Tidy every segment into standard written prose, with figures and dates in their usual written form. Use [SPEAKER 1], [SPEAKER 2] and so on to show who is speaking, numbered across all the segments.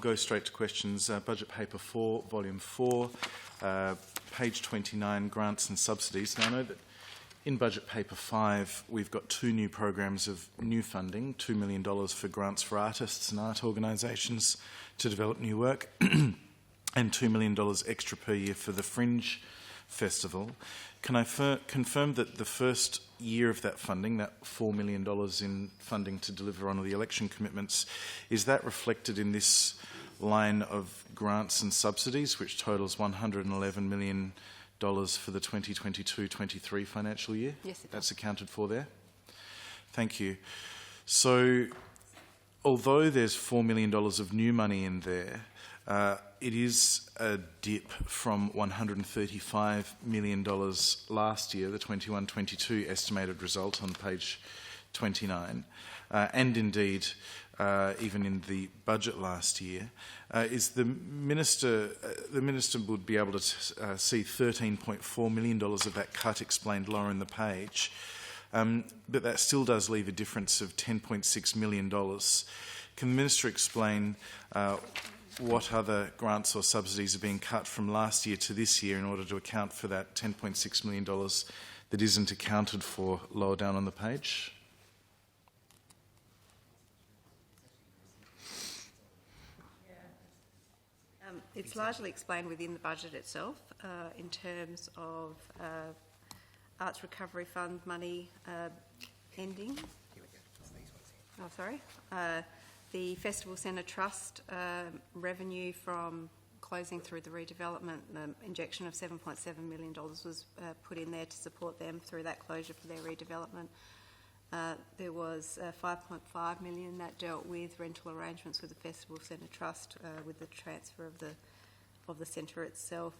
[SPEAKER 1] go straight to questions. Budget Paper 4, Volume 4, page 29, Grants and Subsidies. Now, I know that in Budget Paper 5, we've got 2 new programs of new funding, $2 million for grants for artists and art organisations to develop new work, and $2 million extra per year for the Fringe Festival. Can I confirm that the first year of that funding, that $4 million in funding to deliver on the election commitments, is that reflected in this line of grants and subsidies, which totals $111 million for the 2022-23 financial year?
[SPEAKER 2] Yes, it does.
[SPEAKER 1] That's accounted for there? Thank you. So, although there's $4 million of new money in there, it is a dip from $135 million last year, the 21-22 estimated result on page 29, and indeed even in the budget last year. Is the minister would be able to see $13.4 million of that cut explained lower in the page, but that still does leave a difference of $10.6 million. Can the minister explain what other grants or subsidies are being cut from last year to this year in order to account for that $10.6 million that isn't accounted for lower down on the page?
[SPEAKER 2] It's largely explained within the budget itself in terms of Arts Recovery Fund money ending. Oh, sorry. The Festival Centre Trust revenue from closing through the redevelopment, injection of $7.7 million was put in there to support them through that closure for their redevelopment. There was $5.5 million that dealt with rental arrangements with the Festival Centre Trust with the transfer of the centre itself.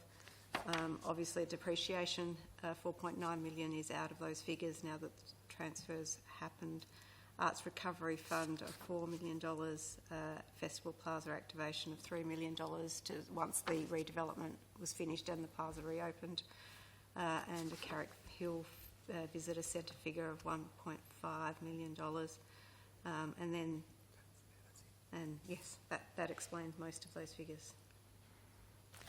[SPEAKER 2] Obviously, depreciation, $4.9 million is out of those figures now that the transfers happened. Arts Recovery Fund of $4 million, Festival Plaza activation of $3 million to once the redevelopment was finished and the plaza reopened, and a Carrick Hill visitor centre figure of $1.5 million, and yes, that explains most of those figures.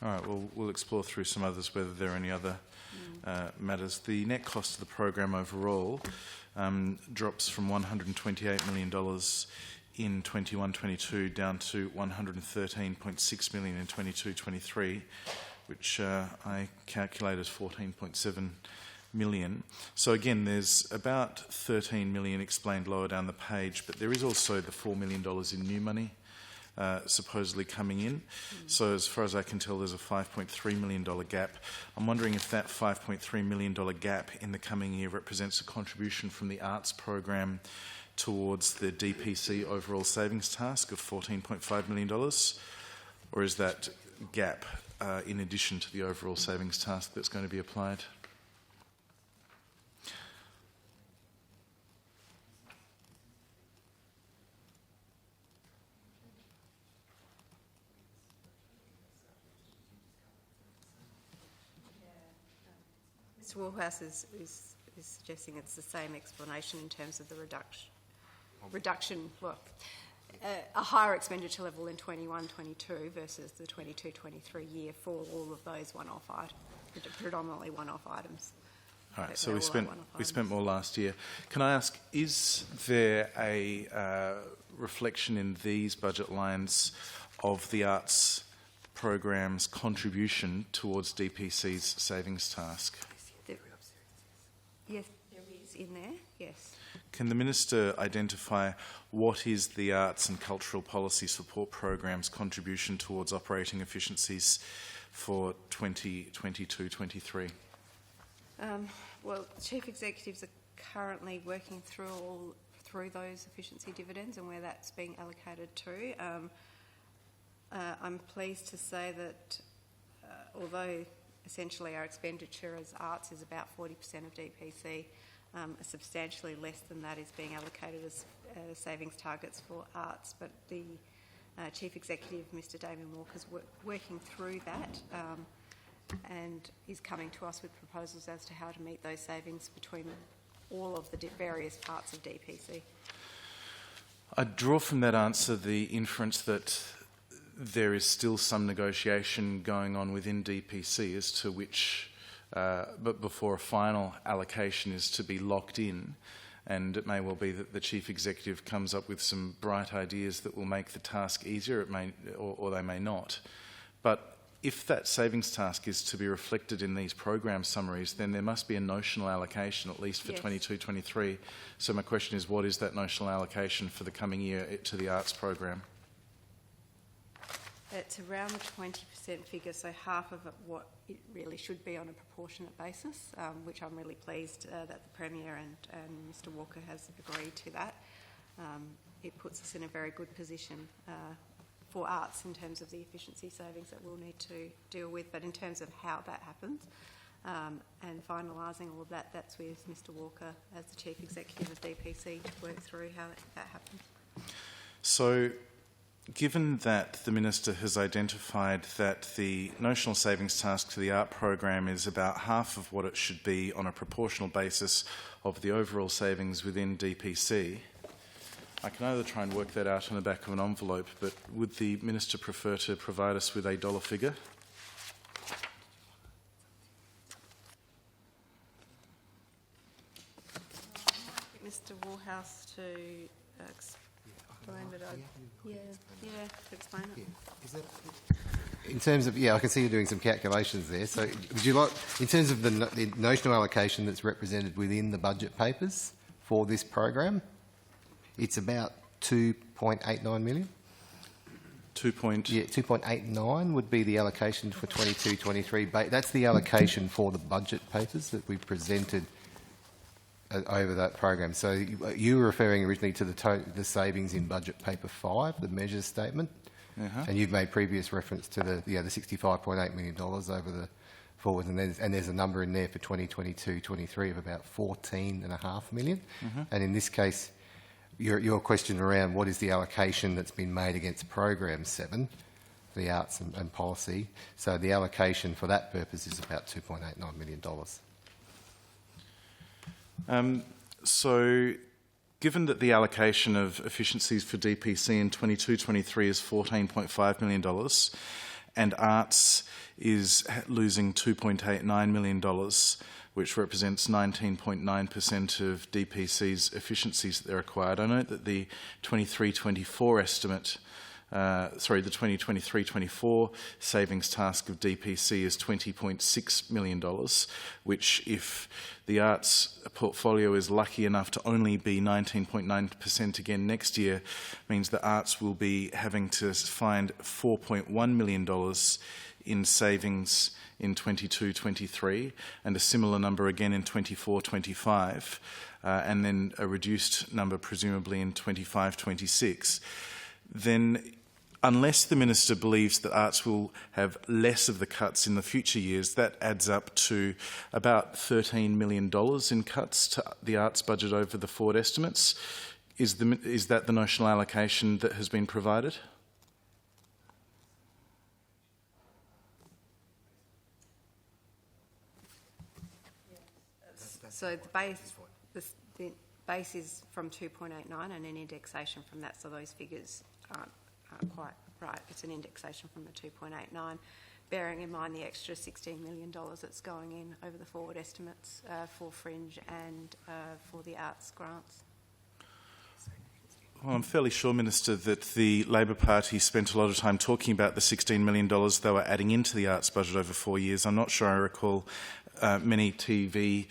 [SPEAKER 1] All right, well, we'll explore through some others, whether there are any other matters. The net cost of the program overall drops from $128 million in 21-22 down to $113.6 million in 22-23, which I calculate as $14.7 million. So again, there's about $13 million explained lower down the page, but there is also the $4 million in new money supposedly coming in. So as far as I can tell, there's a $5.3 million gap. I'm wondering if that $5.3 million gap in the coming year represents a contribution from the arts program towards the DPC overall savings task of $14.5 million, or is that gap in addition to the overall savings task that's going to be applied?
[SPEAKER 2] Mr. Warhouse is suggesting it's the same explanation in terms of the reduction, well, a higher expenditure level in 21-22 versus the 22-23 year for all of those one-off items, predominantly one-off items.
[SPEAKER 1] All right, so we spent more last year. Can I ask, is there a reflection in these budget lines of the arts program's contribution towards DPC's savings task?
[SPEAKER 2] Yes, there is in there, yes.
[SPEAKER 1] Can the Minister identify what is the Arts and Cultural Policy Support Program's contribution towards operating efficiencies for 2022-23?
[SPEAKER 2] Well, Chief Executives are currently working through those efficiency dividends and where that's being allocated to. I'm pleased to say that although essentially our expenditure as arts is about 40% of DPC, substantially less than that is being allocated as savings targets for arts, but the Chief Executive, Mr Damien Walker, is working through that and is coming to us with proposals as to how to meet those savings between all of the various parts of DPC.
[SPEAKER 1] I draw from that answer the inference that there is still some negotiation going on within DPC as to which, but before a final allocation is to be locked in. And it may well be that the Chief Executive comes up with some bright ideas that will make the task easier, it may, or they may not. But if that savings task is to be reflected in these program summaries, then there must be a notional allocation, at least for
[SPEAKER 2] Yes.
[SPEAKER 1] 22-23. So my question is, what is that notional allocation for the coming year to the arts program?
[SPEAKER 2] It's around the 20% figure, so half of it what it really should be on a proportionate basis, which I'm really pleased that the Premier and Mr Walker has agreed to that. It puts us in a very good position for arts in terms of the efficiency savings that we'll need to deal with, but in terms of how that happens and finalising all of that, that's with Mr Walker as the Chief Executive of DPC to work through how that happens.
[SPEAKER 1] So, given that the Minister has identified that the notional savings task to the art program is about half of what it should be on a proportional basis of the overall savings within DPC, I can either try and work that out on the back of an envelope, but would the Minister prefer to provide us with a dollar figure?
[SPEAKER 2] Mr Warhouse to explain it. To explain it.
[SPEAKER 3] Is that in terms of, I can see you're doing some calculations there. So would you like, in terms of the notional allocation that's represented within the budget papers for this program, it's about 2.89 million? 2.89 would be the allocation for 22-23. That's the allocation for the budget papers that we presented over that program. So you were referring originally to the savings in budget paper 5, the measures statement, and you've made previous reference to the $65.8 million over the forward, and there's a number in there for 2022-23 of about $14.5 million. And in this case, your question around what is the allocation that's been made against program 7, the arts and policy. So the allocation for that purpose is about $2.89 million.
[SPEAKER 1] So, given that the allocation of efficiencies for DPC in 22-23 is $14.5 million and arts is losing $2.89 million, which represents 19.9% of DPC's efficiencies that they're required, I note that the 23-24 estimate, the 2023-24 savings task of DPC is $20.6 million, which, if the arts portfolio is lucky enough to only be 19.9% again next year, means that arts will be having to find $4.1 million in savings in 22-23 and a similar number again in 24-25 and then a reduced number presumably in 25-26, then unless the Minister believes that arts will have less of the cuts in the future years, that adds up to about $13 million in cuts to the arts budget over the forward estimates. Is that the notional allocation that has been provided?
[SPEAKER 2] So the base is from 2.89 and an indexation from that, so those figures aren't quite right. It's an indexation from the 2.89, bearing in mind the extra $16 million that's going in over the forward estimates for fringe and for the arts grants.
[SPEAKER 1] Well, I'm fairly sure, Minister, that the Labor Party spent a lot of time talking about the $16 million they were adding into the arts budget over 4 years. I'm not sure I recall many TV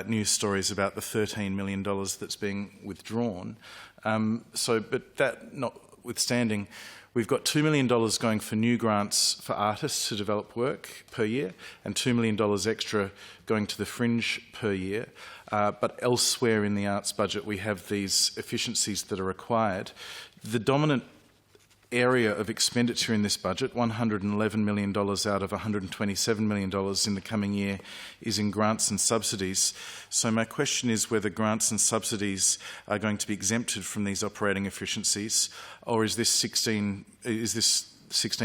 [SPEAKER 1] news stories about the $13 million that's being withdrawn. But that notwithstanding, we've got $2 million going for new grants for artists to develop work per year and $2 million extra going to the fringe per year. But elsewhere in the arts budget, we have these efficiencies that are required. The dominant area of expenditure in this budget, $111 million out of $127 million in the coming year, is in grants and subsidies. So my question is whether grants and subsidies are going to be exempted from these operating efficiencies, or is this $16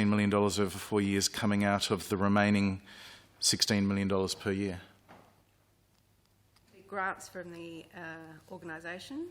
[SPEAKER 1] million over 4 years coming out of the remaining $16 million per year?
[SPEAKER 2] The grants from the organisation?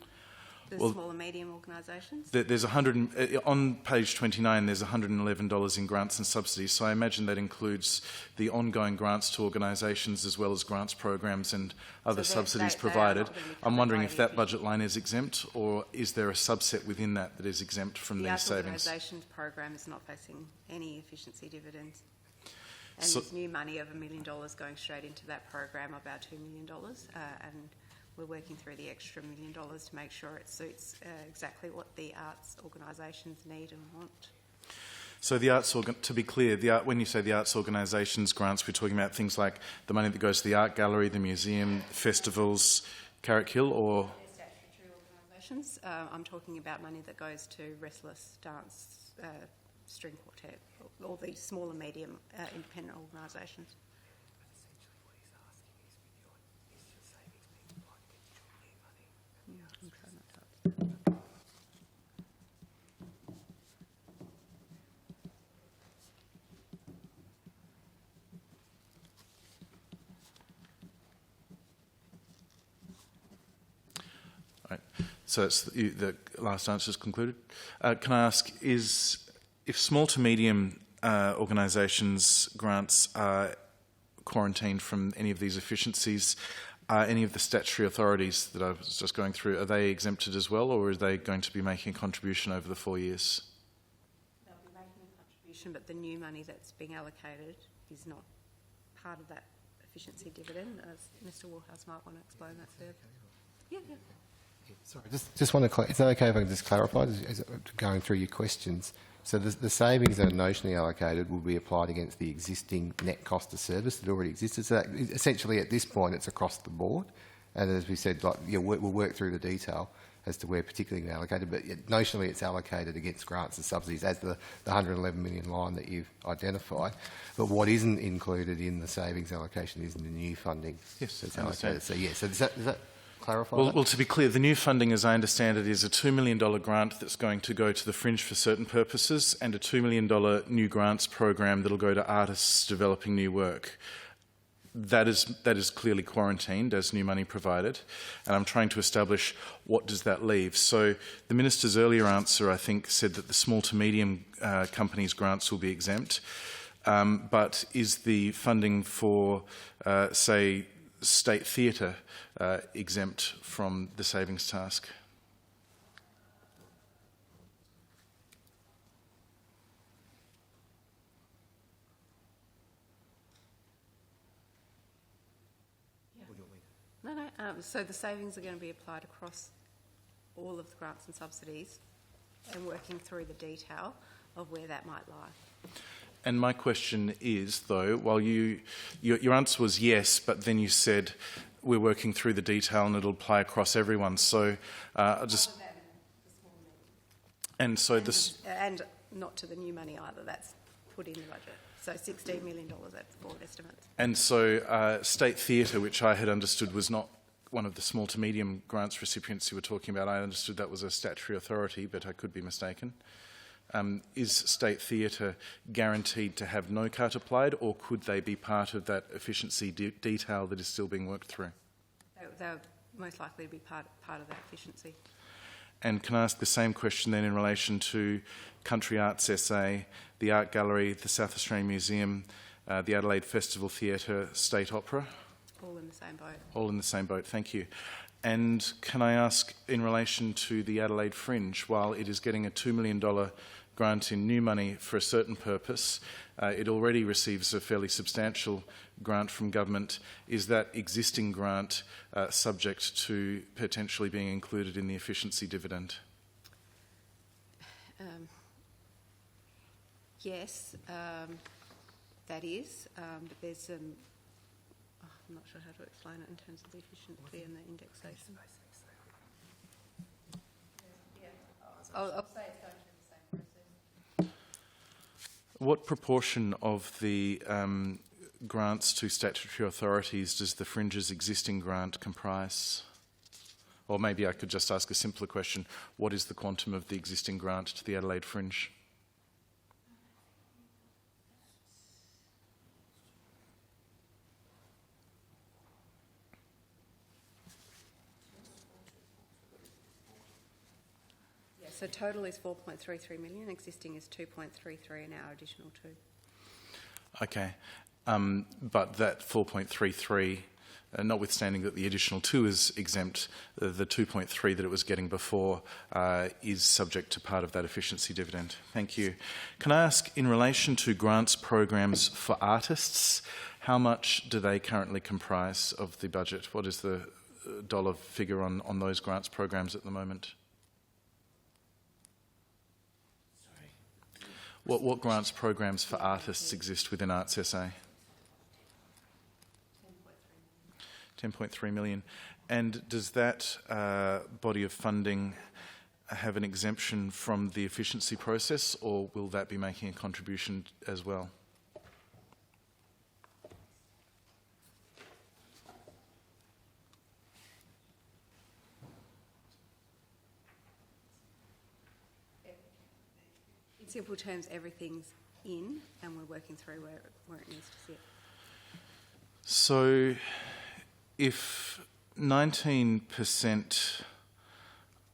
[SPEAKER 2] The
[SPEAKER 1] Well,
[SPEAKER 2] small and medium organisations?
[SPEAKER 1] There's on page 29, there's $111 in grants and subsidies, so I imagine that includes the ongoing grants to organisations as well as grants programs and other
[SPEAKER 2] So
[SPEAKER 1] subsidies
[SPEAKER 2] they are
[SPEAKER 1] provided.
[SPEAKER 2] not going to be
[SPEAKER 1] I'm
[SPEAKER 2] covered
[SPEAKER 1] wondering
[SPEAKER 2] by
[SPEAKER 1] if
[SPEAKER 2] the
[SPEAKER 1] that budget line is exempt, or is there a subset within that that is exempt from
[SPEAKER 2] The
[SPEAKER 1] these
[SPEAKER 2] Arts
[SPEAKER 1] savings?
[SPEAKER 2] Organisations program is not facing any efficiency dividends. And
[SPEAKER 1] So-
[SPEAKER 2] there's new money of $1 million going straight into that program, about $2 million, and we're working through the extra $1 million to make sure it suits exactly what the arts organisations need and want.
[SPEAKER 1] So to be clear, when you say the arts organisations grants, we're talking about things like the money that goes to the art gallery, the museum, festivals, Carrickhill, or...
[SPEAKER 2] They're statutory organisations. I'm talking about money that goes to Restless Dance, String Quartet, all these small and medium independent organisations. Yeah, I'm trying not to upset.
[SPEAKER 1] Right. So it's the last answer is concluded. Can I ask, if small to medium organisations grants are quarantined from any of these efficiencies, are any of the statutory authorities that I was just going through, are they exempted as well, or are they going to be making a contribution over the 4 years?
[SPEAKER 2] They'll be making a contribution, but the new money that's being allocated is not part of that efficiency dividend, as Mr Woolhouse might want to explain that further. Yeah.
[SPEAKER 3] Sorry, just want to. Is that okay if I can just clarify, going through your questions? So the savings that are notionally allocated will be applied against the existing net cost of service that already existed. So that, essentially, at this point, it's across the board. And as we said, we'll work through the detail as to where particularly allocated. But notionally, it's allocated against grants and subsidies as the 111 million line that you've identified. But what isn't included in the savings allocation is the new funding.
[SPEAKER 1] Yes,
[SPEAKER 3] that's
[SPEAKER 1] I understand.
[SPEAKER 3] allocated. So yeah. So does that clarify?
[SPEAKER 1] Well, to be clear, the new funding, as I understand it, is a $2 million grant that's going to go to the Fringe for certain purposes, and a $2 million new grants program that'll go to artists developing new work. That is clearly quarantined as new money provided, and I'm trying to establish what does that leave. So the Minister's earlier answer, I think, said that the small to medium companies' grants will be exempt, but is the funding for, say, state theatre exempt from the savings task?
[SPEAKER 2] No. So the savings are going to be applied across all of the grants and subsidies, and working through the detail of where that might lie.
[SPEAKER 1] And my question is, though, while your answer was yes, but then you said we're working through the detail and it'll apply across everyone. So
[SPEAKER 2] And not to the new money either. That's put in the budget. So $16 million at forward estimates.
[SPEAKER 1] And so state theatre, which I had understood was not one of the small to medium grants recipients you were talking about, I understood that was a statutory authority, but I could be mistaken. Is state theatre guaranteed to have no cut applied, or could they be part of that efficiency detail that is still being worked through?
[SPEAKER 2] They'll most likely be part of that efficiency.
[SPEAKER 1] And can I ask the same question then in relation to Country Arts SA, the Art Gallery, the South Australian Museum, the Adelaide Festival Theatre, State Opera?
[SPEAKER 2] All in the same boat.
[SPEAKER 1] All in the same boat, thank you. And can I ask, in relation to the Adelaide Fringe, while it is getting a $2 million grant in new money for a certain purpose, it already receives a fairly substantial grant from government. Is that existing grant subject to potentially being included in the efficiency dividend?
[SPEAKER 2] Yes, that is, but there's some... I'm not sure how to explain it in terms of the efficiency and the indexation. I'll say it's going through the same process.
[SPEAKER 1] What proportion of the grants to statutory authorities does the Fringe's existing grant comprise? Or maybe I could just ask a simpler question. What is the quantum of the existing grant to the Adelaide Fringe?
[SPEAKER 2] so total is 4.33 million, existing is 2.33 and our additional 2.
[SPEAKER 1] Okay. But that 4.33, notwithstanding that the additional 2 is exempt, the 2.3 that it was getting before is subject to part of that efficiency dividend. Thank you. Can I ask, in relation to grants programs for artists, how much do they currently comprise of the budget? What is the dollar figure on those grants programs at the moment? What grants programs for artists exist within Arts SA? 10.3 million. And does that body of funding have an exemption from the efficiency process, or will that be making a contribution as well?
[SPEAKER 2] In simple terms, everything's in and we're working through where it needs to sit.
[SPEAKER 1] So if 19%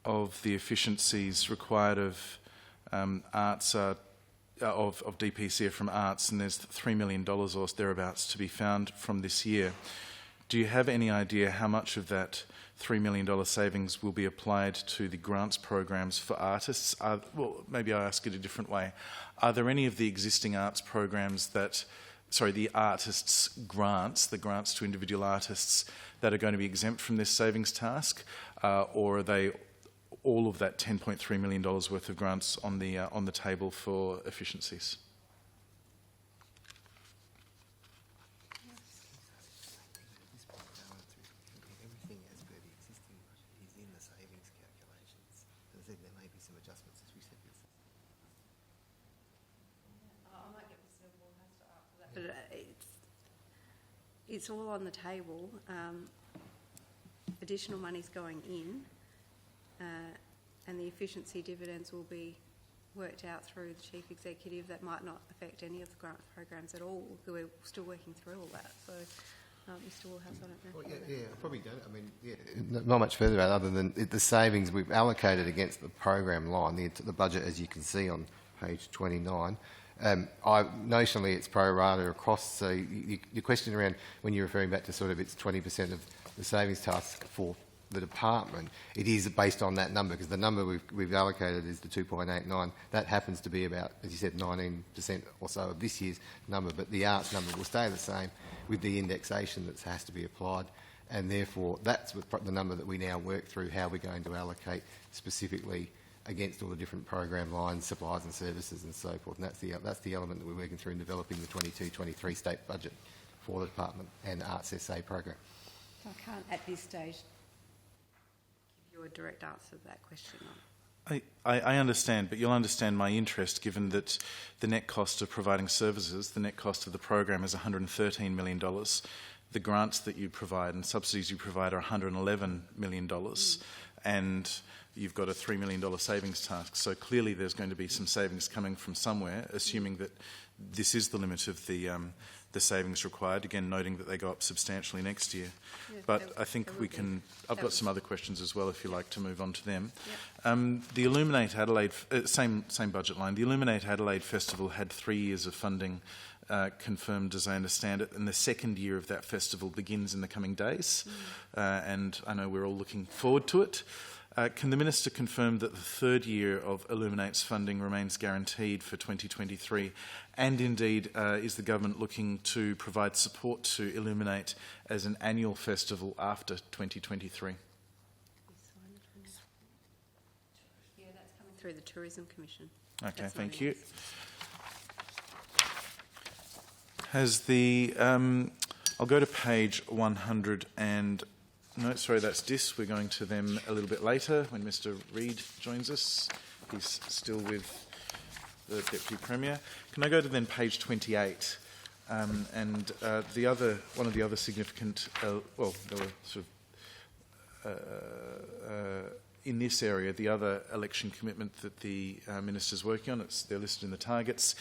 [SPEAKER 1] of the efficiencies required of arts are of DPC are from arts, and there's $3 million or thereabouts to be found from this year, do you have any idea how much of that $3 million savings will be applied to the grants programs for artists? Well, maybe I'll ask it a different way. Are there any of the existing arts programs the artists' grants, the grants to individual artists, that are going to be exempt from this savings task, or are they all of that $10.3 million worth of grants on the table for efficiencies?
[SPEAKER 4] Everything as per the existing budget is in the savings calculations. As I said, there may be some adjustments as we said before.
[SPEAKER 2] I might get Mr. Warhouse to answer that. But it's all on the table. Additional money's going in, and the efficiency dividends will be worked out through the Chief Executive. That might not affect any of the grant programs at all. We're still working through all that. So, Mr. Warhouse, I don't know.
[SPEAKER 3] Well, yeah, I probably don't. I mean, not much further out other than the savings we've allocated against the program line, the budget, as you can see on page 29. Notionally, it's pro rata across. So your question around when you're referring back to sort of it's 20% of the savings task for the department, it is based on that number, because the number we've allocated is the 2.89. That happens to be about, as you said, 19% or so of this year's number, but the arts number will stay the same with the indexation that has to be applied, and therefore that's the number that we now work through how we're going to allocate specifically against all the different program lines, supplies and services and so forth. And that's the element that we're working through in developing the 22-23 state budget for the department and Arts SA program.
[SPEAKER 2] I can't at this stage give you a direct answer to that question.
[SPEAKER 1] I understand, but you'll understand my interest given that the net cost of providing services, the net cost of the program is $113 million. The grants that you provide and subsidies you provide are $111 million, and you've got a $3 million savings task. So clearly there's going to be some savings coming from somewhere, assuming that this is the limit of the savings required, again noting that they go up substantially next year.
[SPEAKER 2] Yeah,
[SPEAKER 1] but I think we can, I've got some other questions as well if you like to move on to them.
[SPEAKER 2] Yep.
[SPEAKER 1] The Illuminate Adelaide, same budget line, the Illuminate Adelaide Festival had 3 years of funding confirmed as I understand it, and the second year of that festival begins in the coming days, and I know we're all looking forward to it. Can the Minister confirm that the third year of Illuminate's funding remains guaranteed for 2023? And indeed, is the government looking to provide support to Illuminate as an annual festival after 2023?
[SPEAKER 2] Yeah, that's coming through the Tourism Commission.
[SPEAKER 1] Okay,
[SPEAKER 2] That's
[SPEAKER 1] thank
[SPEAKER 2] not in
[SPEAKER 1] you. Has the... I'll go to page 100 and... No, sorry, that's DIS. We're going to them a little bit later when Mr. Reid joins us. He's still with the Deputy Premier. Can I go to then page 28? And one of the other significant, well, there were sort of in this area, the other election commitment that the Minister's working on, they're listed in the targets,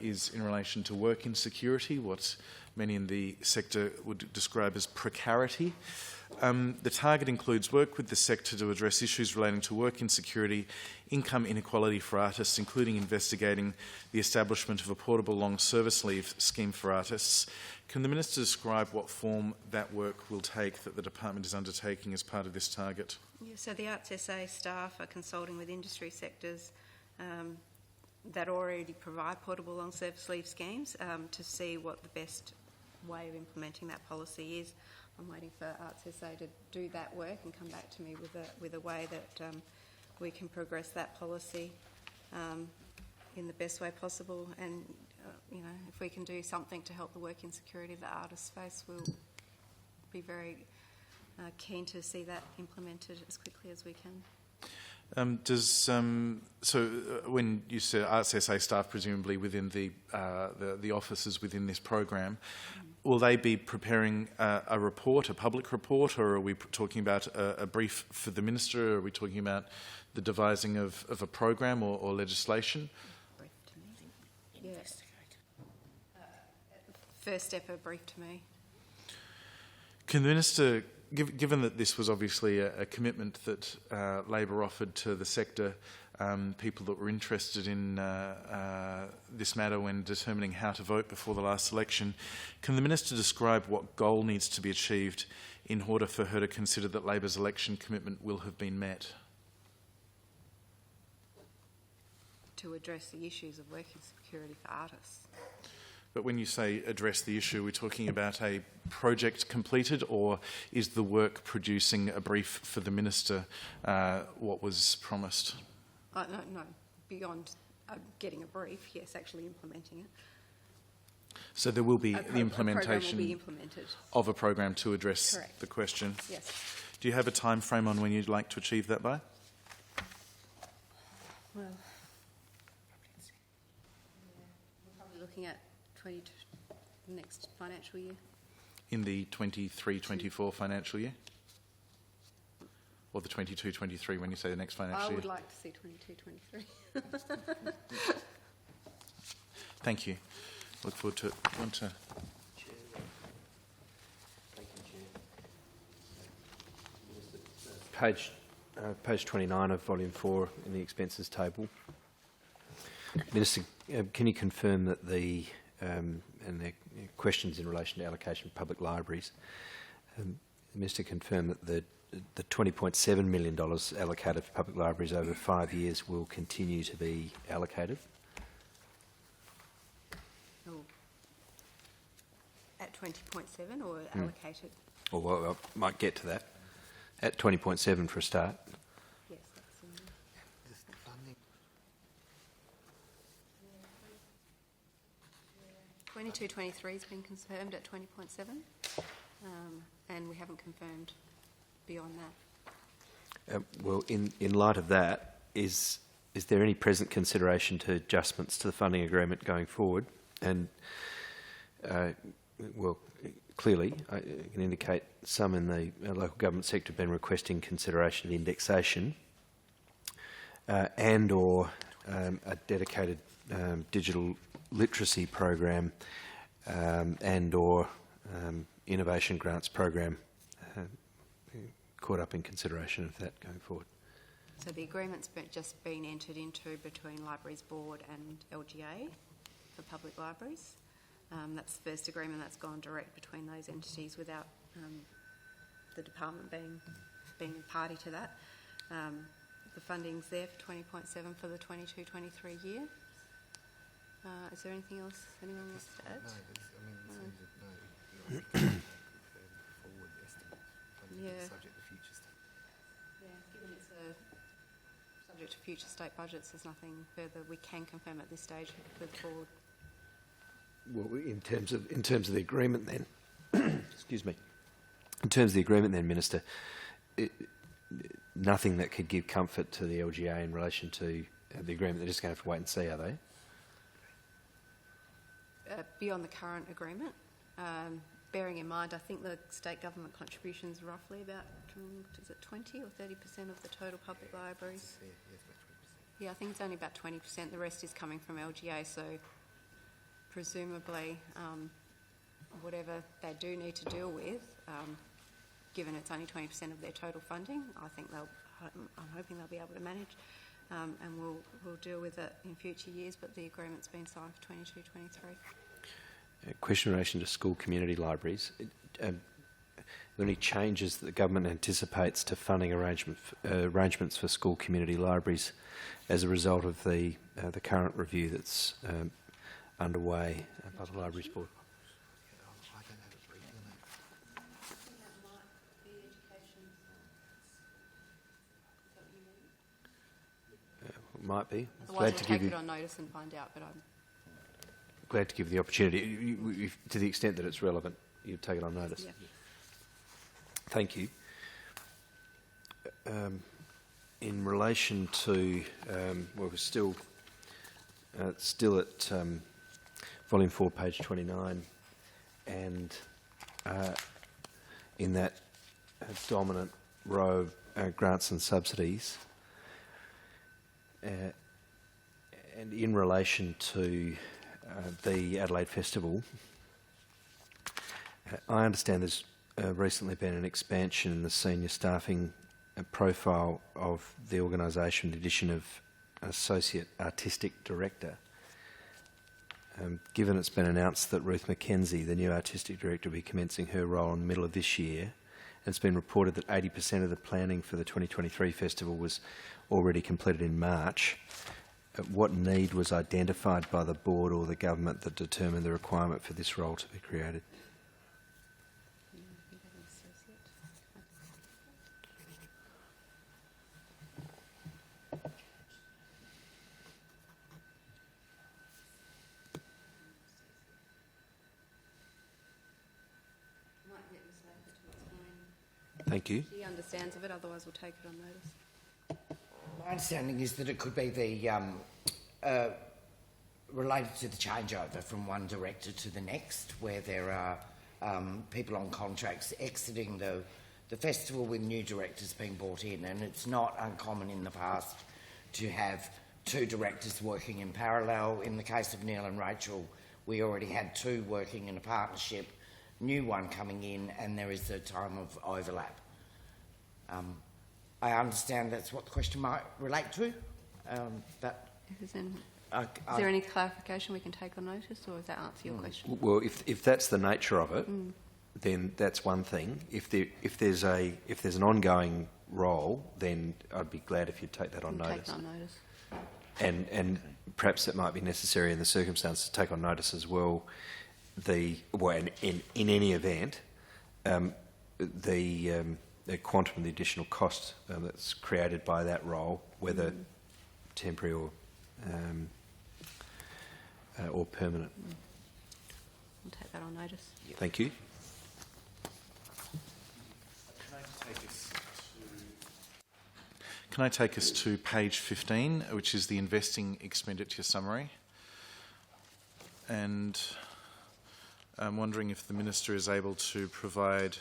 [SPEAKER 1] is in relation to work insecurity, what many in the sector would describe as precarity. The target includes work with the sector to address issues relating to work insecurity, income inequality for artists, including investigating the establishment of a portable long service leave scheme for artists. Can the Minister describe what form that work will take that the Department is undertaking as part of this target?
[SPEAKER 2] Yeah, so the Arts SA staff are consulting with industry sectors that already provide portable long service leave schemes to see what the best way of implementing that policy is. I'm waiting for Arts SA to do that work and come back to me with a way that we can progress that policy in the best way possible. And you know, if we can do something to help the work insecurity that artists face, we'll be very keen to see that implemented as quickly as we can.
[SPEAKER 1] When you say Arts SA staff, presumably within the offices within this program, will they be preparing a report, a public report, or are we talking about a brief for the Minister? Or are we talking about the devising of a program or legislation?
[SPEAKER 2] Brief to me. Yes. First step, a brief to me.
[SPEAKER 1] Can the Minister, given that this was obviously a commitment that Labor offered to the sector, people that were interested in this matter when determining how to vote before the last election, can the Minister describe what goal needs to be achieved in order for her to consider that Labor's election commitment will have been met?
[SPEAKER 2] To address the issues of work insecurity for artists.
[SPEAKER 1] But when you say address the issue, we're talking about a project completed, or is the work producing a brief for the Minister what was promised?
[SPEAKER 2] No, beyond getting a brief, yes, actually implementing it.
[SPEAKER 1] So there will be the
[SPEAKER 2] A program
[SPEAKER 1] implementation
[SPEAKER 2] will be implemented.
[SPEAKER 1] of a program to address
[SPEAKER 2] Correct.
[SPEAKER 1] the question.
[SPEAKER 2] Yes.
[SPEAKER 1] Do you have a time frame on when you'd like to achieve that by?
[SPEAKER 2] Well, we're probably looking at next financial year.
[SPEAKER 1] In the 23-24 financial year? Or the 22-23 when you say the next financial
[SPEAKER 2] I
[SPEAKER 1] year?
[SPEAKER 2] would like to see 22-23.
[SPEAKER 1] Thank you. Look forward to it. Want to...
[SPEAKER 5] Page 29 of Volume 4 in the expenses table. Minister, can you confirm that the and the questions in relation to allocation of public libraries, the Minister confirmed that the $20.7 million allocated for public libraries over 5 years will continue to be allocated?
[SPEAKER 2] Oh. At 20.7 or allocated?
[SPEAKER 5] Or well, I might get to that. At 20.7 for a start.
[SPEAKER 2] Yes, that's in there.
[SPEAKER 4] Just the funding.
[SPEAKER 2] 22-23 has been confirmed at 20.7, and we haven't confirmed beyond that.
[SPEAKER 5] Well, in light of that, is there any present consideration to adjustments to the funding agreement going forward? And, well, clearly, I can indicate some in the local government sector have been requesting consideration of indexation and or a dedicated digital literacy program and or innovation grants program caught up in consideration of that going forward.
[SPEAKER 2] So the agreement's just been entered into between Libraries Board and LGA for public libraries. That's the first agreement that's gone direct between those entities without the department being a party to that. The funding's there for 20.7 for the 22-23 year. Is there anything else anyone wants to add?
[SPEAKER 4] No, but it seems that forward estimate funding
[SPEAKER 2] Yeah.
[SPEAKER 4] subject to future stuff.
[SPEAKER 2] Yeah, given it's subject to future state budgets, there's nothing further we can confirm at this stage with the board.
[SPEAKER 5] Well, in terms of the agreement, then, excuse me. In terms of the agreement, then, Minister, nothing that could give comfort to the LGA in relation to the agreement. They're just going to have to wait and see, are they?
[SPEAKER 2] Beyond the current agreement, bearing in mind, I think the state government contributions roughly about, is it 20 or 30% of the total public libraries?
[SPEAKER 4] Yeah, it's about 20%.
[SPEAKER 2] Yeah, I think it's only about 20%. The rest is coming from LGA, so presumably whatever they do need to deal with, given it's only 20% of their total funding. I'm hoping they'll be able to manage, and we'll deal with it in future years, but the agreement's been signed for 22-23.
[SPEAKER 5] A question in relation to school community libraries. Are there any changes that the government anticipates to funding arrangements for school community libraries as a result of the current review that's underway by the Libraries Board?
[SPEAKER 4] I don't have a briefing on that.
[SPEAKER 5] Might be.
[SPEAKER 2] Otherwise, we'll take it on notice and find out, but I'm...
[SPEAKER 5] Glad to give you the opportunity, to the extent that it's relevant, you take it on notice.
[SPEAKER 2] Yeah.
[SPEAKER 5] Thank you. In relation to, well, we're still at volume 4, page 29, and in that dominant row of grants and subsidies, and in relation to the Adelaide Festival, I understand there's recently been an expansion in the senior staffing profile of the organisation, the addition of an Associate Artistic Director. Given it's been announced that Ruth McKenzie, the new Artistic Director, will be commencing her role in the middle of this year, and it's been reported that 80% of the planning for the 2023 festival was already completed in March, what need was identified by the board or the government that determined the requirement for this role to be created? Thank you.
[SPEAKER 2] She understands of it, otherwise we'll take it on notice.
[SPEAKER 6] My understanding is that it could be the related to the changeover from one director to the next, where there are people on contracts exiting the festival with new directors being brought in, and it's not uncommon in the past to have two directors working in parallel. In the case of Neil and Rachel, we already had two working in a partnership, new one coming in, and there is a time of overlap. I understand that's what the question might relate to, but
[SPEAKER 2] Is there any clarification we can take on notice, or does that answer your question?
[SPEAKER 5] Well, if that's the nature of it, then that's one thing. If there's an ongoing role, then I'd be glad if you'd take that on
[SPEAKER 2] We'll
[SPEAKER 5] notice.
[SPEAKER 2] take it on notice.
[SPEAKER 5] And perhaps it might be necessary in the circumstance to take on notice as well. In any event, the quantum of the additional cost that's created by that role, whether temporary or permanent.
[SPEAKER 2] We'll take that on notice.
[SPEAKER 5] Thank you.
[SPEAKER 1] Can I take us to page 15, which is the investing expenditure summary? And I'm wondering if the Minister is able to provide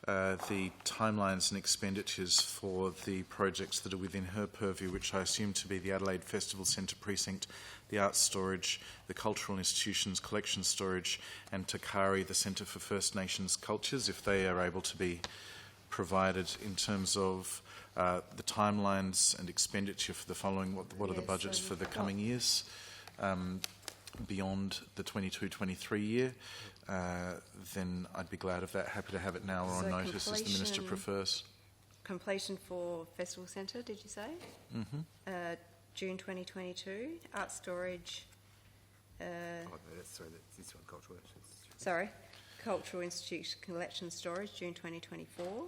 [SPEAKER 1] the timelines and expenditures for the projects that are within her purview, which I assume to be the Adelaide Festival Centre Precinct, the Arts Storage, the Cultural Institutions Collection Storage, and Takari, the Centre for First Nations Cultures, if they are able to be provided in terms of the timelines and expenditure for the following, what are the
[SPEAKER 2] Yes,
[SPEAKER 1] budgets
[SPEAKER 2] so
[SPEAKER 1] for the
[SPEAKER 2] we've
[SPEAKER 1] coming years beyond the 22-23 year, then I'd be glad of that. Happy to have it now or on
[SPEAKER 2] So
[SPEAKER 1] notice as the Minister
[SPEAKER 2] completion-
[SPEAKER 1] prefers.
[SPEAKER 2] Completion for Festival Centre, did you say? June 2022. Art Storage,
[SPEAKER 4] Oh, no, sorry, that's this one, Cultural Institute.
[SPEAKER 2] sorry, Cultural Institute Collection Storage, June 2024.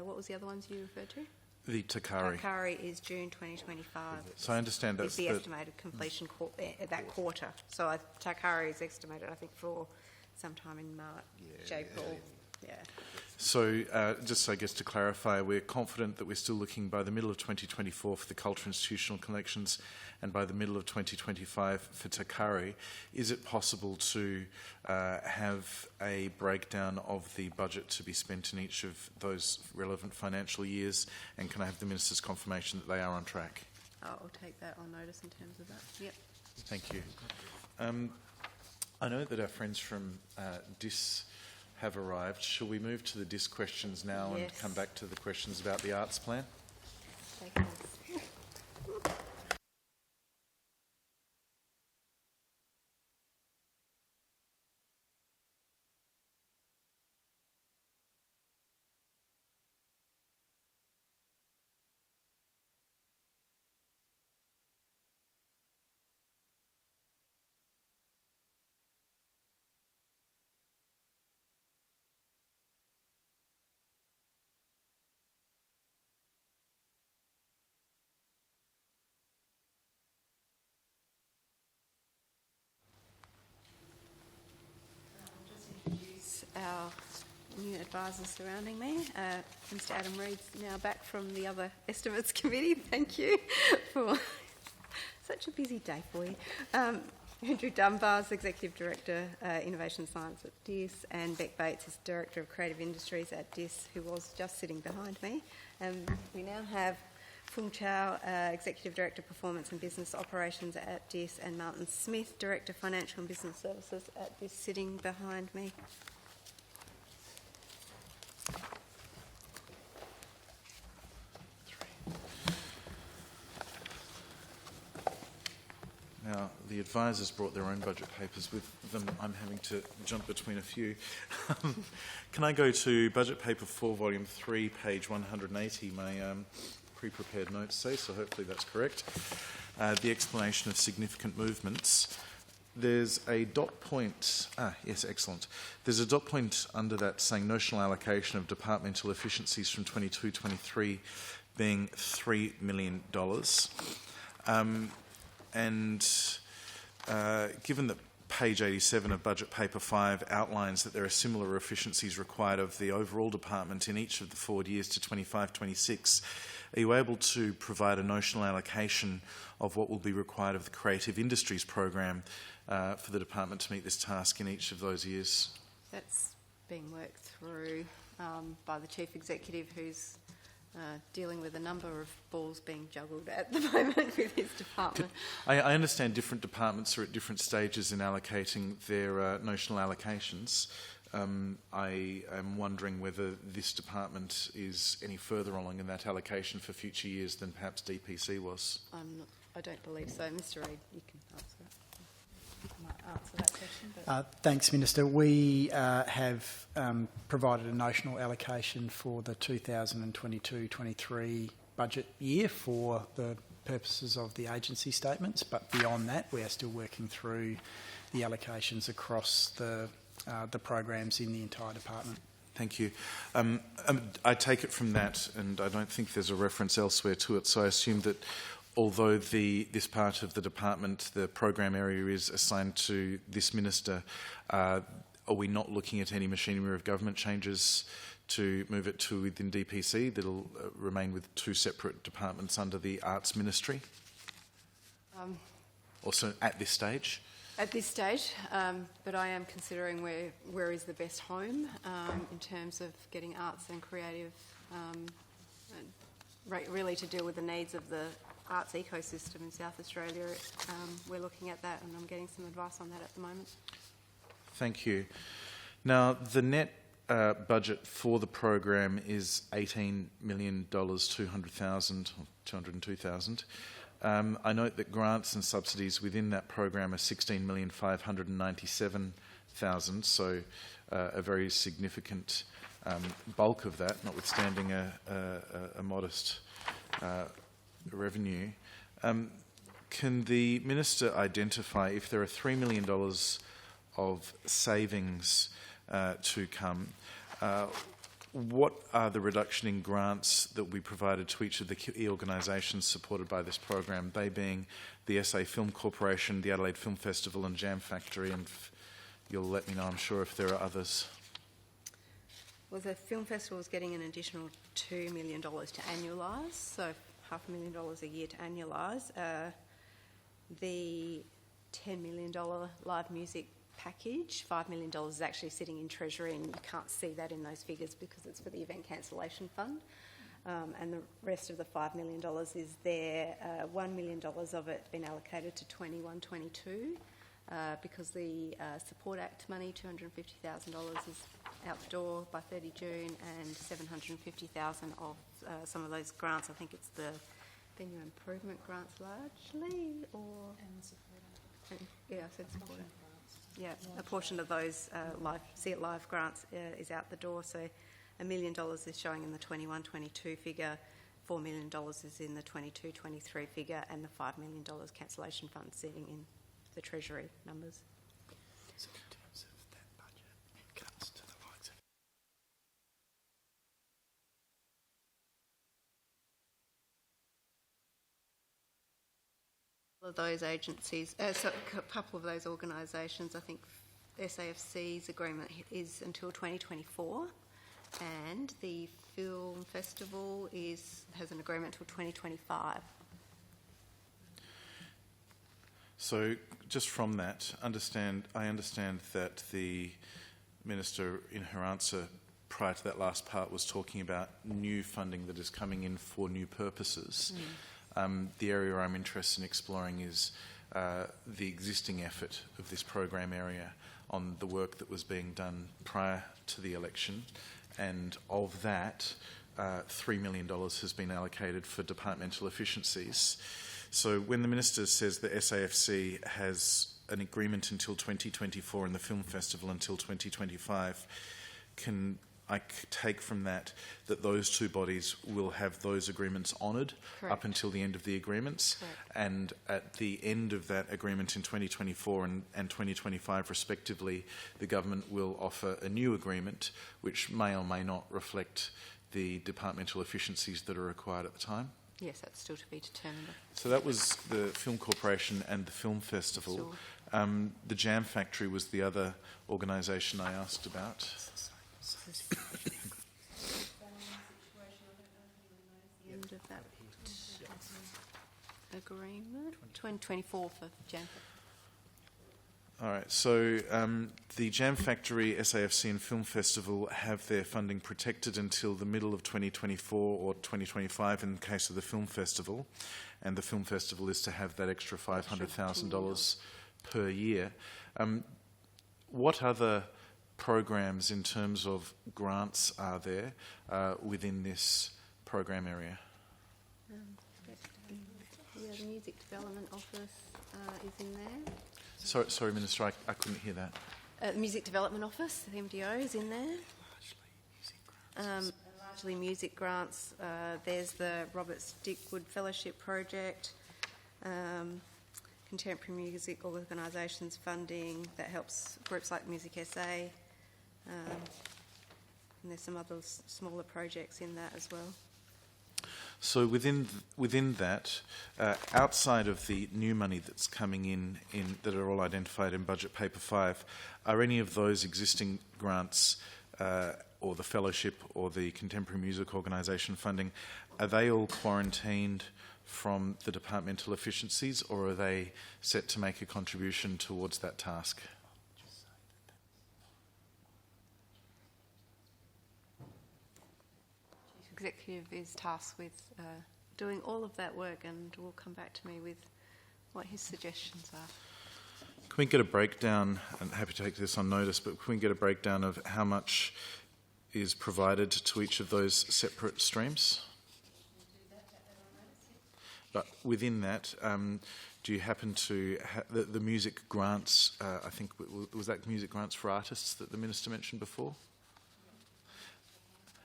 [SPEAKER 2] What was the other ones you referred to?
[SPEAKER 1] The Takari.
[SPEAKER 2] Takari is June 2025.
[SPEAKER 1] So I understand
[SPEAKER 2] Is
[SPEAKER 1] that's
[SPEAKER 2] the estimated completion that quarter. So Takari is estimated, I think, for sometime in March, April. Yeah.
[SPEAKER 1] So just, I guess, to clarify, we're confident that we're still looking by the middle of 2024 for the cultural institutional collections and by the middle of 2025 for Takari. Is it possible to have a breakdown of the budget to be spent in each of those relevant financial years? And can I have the Minister's confirmation that they are on track?
[SPEAKER 2] I'll take that on notice in terms of that. Yep.
[SPEAKER 1] Thank you. I know that our friends from DIS have arrived. Shall we move to the DISC questions now and
[SPEAKER 2] Yes.
[SPEAKER 1] come back to the questions about the arts plan?
[SPEAKER 2] Take this. Introduce our new advisors surrounding me. Mr Adam Reid's now back from the other estimates committee. Thank you for such a busy day for you. Andrew Dunbar's Executive Director, Innovation Science at DIS, and Beck Bates is Director of Creative Industries at DIS, who was just sitting behind me. We now have Fung Chow, Executive Director, Performance and Business Operations at DIS, and Martin Smith, Director, Financial and Business Services at DIS, sitting behind me.
[SPEAKER 1] Now, the advisors brought their own budget papers with them. I'm having to jump between a few. Can I go to budget paper 4, volume 3, page 180, my pre-prepared notes say, so hopefully that's correct. The explanation of significant movements. There's a dot point, yes, excellent. There's a dot point under that saying notional allocation of departmental efficiencies from 22-23 being $3 million. Given that page 87 of budget paper 5 outlines that there are similar efficiencies required of the overall department in each of the forward years to 25-26, are you able to provide a notional allocation of what will be required of the Creative Industries program for the department to meet this task in each of those years?
[SPEAKER 2] That's being worked through by the Chief Executive, who's dealing with a number of balls being juggled at the moment with his department.
[SPEAKER 1] I understand different departments are at different stages in allocating their notional allocations. I am wondering whether this department is any further along in that allocation for future years than perhaps DPC was.
[SPEAKER 2] I don't believe so. Mr Reid, you can answer that. You might answer that question. But
[SPEAKER 7] Thanks, Minister. We have provided a notional allocation for the 2022-23 budget year for the purposes of the agency statements, but beyond that, we are still working through the allocations across the programs in the entire department.
[SPEAKER 1] Thank you. I take it from that, and I don't think there's a reference elsewhere to it, so I assume that although this part of the department, the program area, is assigned to this minister, are we not looking at any machinery of government changes to move it to within DPC that'll remain with 2 separate departments under the Arts Ministry? Also at this stage?
[SPEAKER 2] at this stage, but I am considering where is the best home in terms of getting arts and creative, really to deal with the needs of the arts ecosystem in South Australia. We're looking at that, and I'm getting some advice on that at the moment.
[SPEAKER 1] Thank you. Now, the net budget for the program is $18,200,000, or $202,000. I note that grants and subsidies within that program are $16,597,000, so a very significant bulk of that, notwithstanding a modest revenue. Can the Minister identify if there are $3 million of savings to come? What are the reduction in grants that we provided to each of the key organisations supported by this program, they being the SA Film Corporation, the Adelaide Film Festival and Jam Factory, and you'll let me know, I'm sure, if there are others.
[SPEAKER 2] Well, the Film Festival is getting an additional $2 million to annualise, so $500,000 a year to annualise. The $10 million live music package, $5 million is actually sitting in Treasury, and you can't see that in those figures because it's for the Event Cancellation Fund. And the rest of the $5 million is there. $1 million of it been allocated to 21-22 because the Support Act money, $250,000, is out the door by 30 June, and 750,000 of some of those grants. I think it's the venue improvement grants largely, or... Yeah, I said supporter. Yeah, a portion of those See It Live grants is out the door, so $1 million is showing in the 21-22 figure, $4 million is in the 22-23 figure, and the $5 million cancellation fund sitting in the Treasury numbers.
[SPEAKER 7] So in terms of that budget, it comes to the likes of...
[SPEAKER 2] Of those agencies, so a couple of those organisations, I think SAFC's agreement is until 2024, and the Film Festival has an agreement till 2025.
[SPEAKER 1] So just from that, I understand that the Minister in her answer prior to that last part was talking about new funding that is coming in for new purposes. The area I'm interested in exploring is the existing effort of this program area on the work that was being done prior to the election, and of that, $3 million has been allocated for departmental efficiencies. So when the Minister says that SAFC has an agreement until 2024 and the Film Festival until 2025, can I take from that that those two bodies will have those agreements honoured up until the end of the agreements?
[SPEAKER 2] Correct.
[SPEAKER 1] And at the end of that agreement in 2024 and 2025 respectively, the government will offer a new agreement which may or may not reflect the departmental efficiencies that are required at the time?
[SPEAKER 2] Yes, that's still to be determined.
[SPEAKER 1] So that was the Film Corporation and the Film Festival.
[SPEAKER 2] Sure.
[SPEAKER 1] The Jam Factory was the other organisation I asked about.
[SPEAKER 2] The end of that agreement, 2024 for Jam.
[SPEAKER 1] All right, so the Jam Factory, SAFC and Film Festival have their funding protected until the middle of 2024 or 2025 in the case of the Film Festival, and the Film Festival is to have that extra $500,000 per year. What other programs in terms of grants are there within this program area?
[SPEAKER 2] Yeah, the Music Development Office is in there.
[SPEAKER 1] Sorry, Minister, I couldn't hear that.
[SPEAKER 2] The Music Development Office, the MDO, is in there. Largely music grants. There's the Robert Stickwood Fellowship Project, contemporary music organisations funding that helps groups like Music SA, and there's some other smaller projects in that as well.
[SPEAKER 1] So within that, outside of the new money that's coming in that are all identified in Budget Paper 5, are any of those existing grants or the fellowship or the contemporary music organisation funding, are they all quarantined from the departmental efficiencies, or are they set to make a contribution towards that task?
[SPEAKER 2] Executive is tasked with doing all of that work, and will come back to me with what his suggestions are.
[SPEAKER 1] Can we get a breakdown, and happy to take this on notice, but can we get a breakdown of how much is provided to each of those separate streams? But within that, do you happen to the music grants? I think was that music grants for artists that the Minister mentioned before.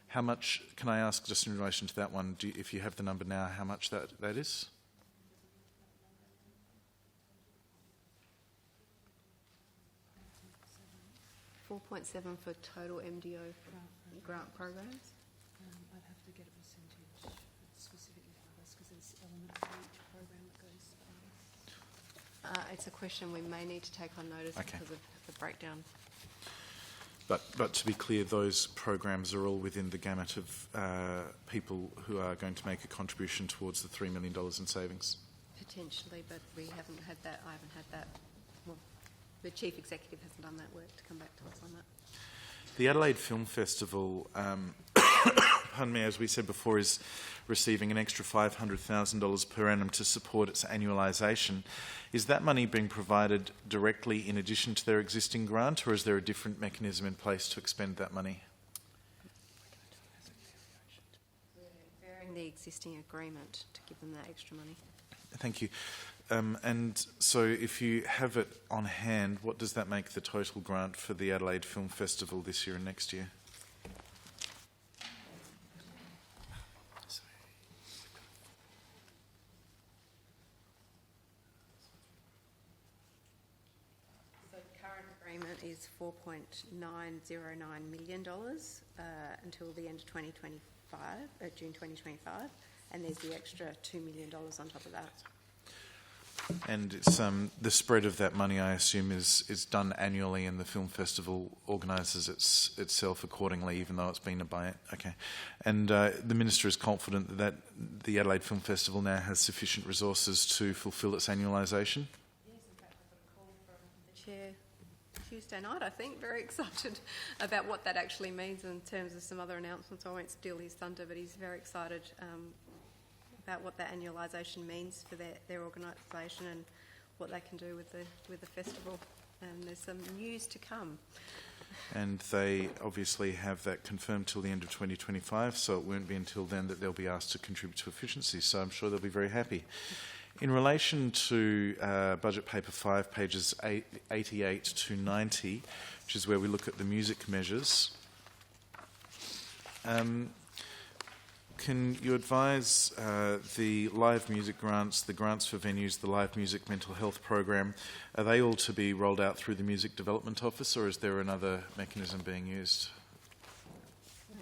[SPEAKER 1] How much, can I ask, just in relation to that one, if you have the number now, how much that is?
[SPEAKER 2] $4.7 for total MDO grant programs.
[SPEAKER 8] I'd have to get a percentage specifically for this because there's elements of each program that goes.
[SPEAKER 2] It's a question we may need to take on notice because of the breakdown.
[SPEAKER 1] But to be clear, those programs are all within the gamut of people who are going to make a contribution towards the $3 million in savings?
[SPEAKER 2] Potentially, but we haven't had that. I haven't had that. Well, the Chief Executive hasn't done that work to come back to us on that.
[SPEAKER 1] The Adelaide Film Festival, pardon me, as we said before, is receiving an extra $500,000 per annum to support its annualisation. Is that money being provided directly in addition to their existing grant, or is there a different mechanism in place to expend that money?
[SPEAKER 2] Varying the existing agreement to give them that extra money.
[SPEAKER 1] Thank you. And so if you have it on hand, what does that make the total grant for the Adelaide Film Festival this year and next year?
[SPEAKER 2] So the current agreement is $4.909 million until the end of 2025, June 2025, and there's the extra $2 million on top of that.
[SPEAKER 1] And it's the spread of that money, I assume, is done annually, and the film festival organises itself accordingly, even though it's been a buy. Okay, and the minister is confident that the Adelaide Film Festival now has sufficient resources to fulfil its annualisation.
[SPEAKER 2] Yes, in fact, I got a call from the chair Tuesday night, I think, very excited about what that actually means in terms of some other announcements. I won't steal his thunder, but he's very excited about what that annualisation means for their organisation and what they can do with the festival. And there's some news to come.
[SPEAKER 1] And they obviously have that confirmed till the end of 2025, so it won't be until then that they'll be asked to contribute to efficiency, so I'm sure they'll be very happy. In relation to Budget Paper 5, pages 88 to 90, which is where we look at the music measures, can you advise the live music grants, the grants for venues, the live music mental health program, are they all to be rolled out through the Music Development Office, or is there another mechanism being used?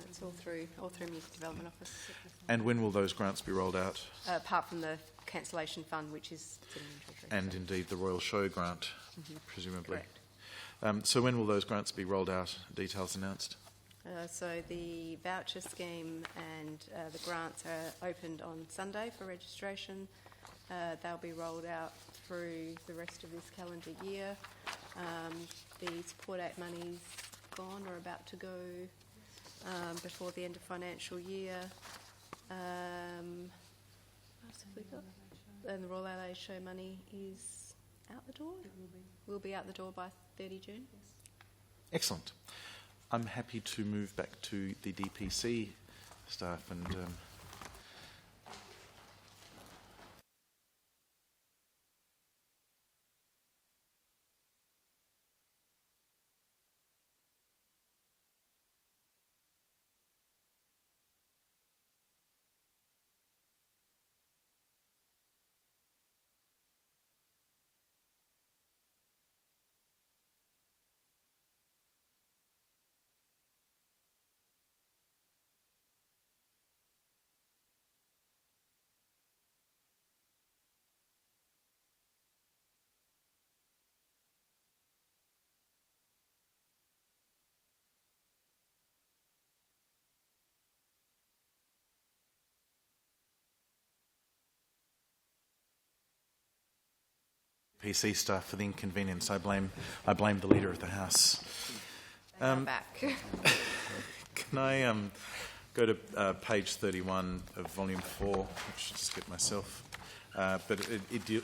[SPEAKER 2] It's all through Music Development Office.
[SPEAKER 1] And when will those grants be rolled out?
[SPEAKER 2] Apart from the cancellation fund, which is sitting in Treasury.
[SPEAKER 1] And indeed the Royal Show grant, presumably.
[SPEAKER 2] Correct.
[SPEAKER 1] So when will those grants be rolled out? Details announced?
[SPEAKER 2] So the voucher scheme and the grants are opened on Sunday for registration. They'll be rolled out through the rest of this calendar year. The Support Act money's gone or about to go before the end of financial year. What else have we got? And the Royal LA Show money is out the door?
[SPEAKER 8] It will be.
[SPEAKER 2] Will be out the door by 30 June.
[SPEAKER 8] Yes.
[SPEAKER 1] Excellent. I'm happy to move back to the DPC staff and PC staff for the inconvenience. I blame the Leader of the House.
[SPEAKER 2] Back.
[SPEAKER 1] Can I go to page 31 of volume 4? I should just get myself. But